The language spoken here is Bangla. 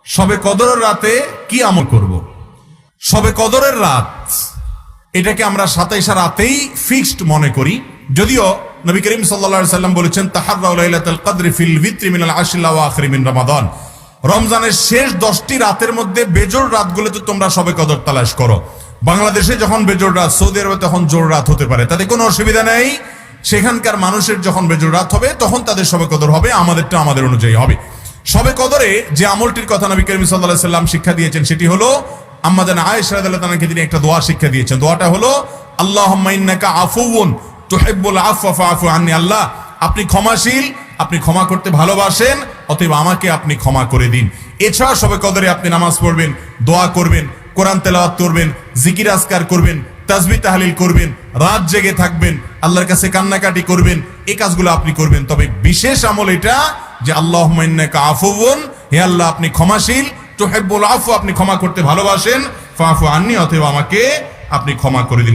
শবে কদরের রাতে কি আমল করব। শবে কদরের রাত এটাকে আমরা 27 রাতেই ফিক্সড মনে করি, যদিও নবী করিম সাল্লাল্লাহু আলাইহি সাল্লাম বলেছেন তাহাররাউ লাইলাতুল কদরি ফিল ভিত্রি মিনাল আশরিল আওয়াখির মিন রমাদান। রমজানের শেষ 10টি রাতের মধ্যে বেজোড় রাতগুলোতে তোমরা শবে কদর তালাশ করো। বাংলাদেশে যখন বেজোড় রাত, সৌদি আরবে তখন জোড় রাত হতে পারে, তাতে কোনো অসুবিধা নেই। সেখানকার মানুষের যখন বেজোড় রাত হবে তখন তাদের শবে কদর হবে, আমাদেরটা আমাদের অনুযায়ী হবে। শবে কদরে যে আমলটির কথা নবী করিম সাল্লাল্লাহু আলাইহি সাল্লাম শিক্ষা দিয়েছেন সেটি হলো আম্মাজান আয়েশা রাদিয়াল্লাহু তাআলাকে তিনি একটা দোয়া শিক্ষা দিয়েছেন। দোয়াটা হলো আল্লাহুম্মা ইন্নাকা আফুউন তুহিব্বুল আফওয়া ফাআফু আন্নি। আল্লাহ, আপনি ক্ষমাশীল, আপনি ক্ষমা করতে ভালোবাসেন, অতএব আমাকে আপনি ক্ষমা করে দিন। এছাড়া শবে কদরে আপনি নামাজ পড়বেন, দোয়া করবেন, কোরআন তেলাওয়াত করবেন, জিকির আজকার করবেন, তাসবিহ তাহলিল করবেন, রাত জেগে থাকবেন, আল্লাহর কাছে কান্নাকাটি করবেন, এই কাজগুলো আপনি করবেন। তবে বিশেষ আমল এটা যে আল্লাহুম্মা ইন্নাকা আফুউন, হে আল্লাহ আপনি ক্ষমাশীল, তুহিব্বুল আফওয়া আপনি ক্ষমা করতে ভালোবাসেন, ফাআফু আন্নি অতএব আমাকে আপনি ক্ষমা করে দিন।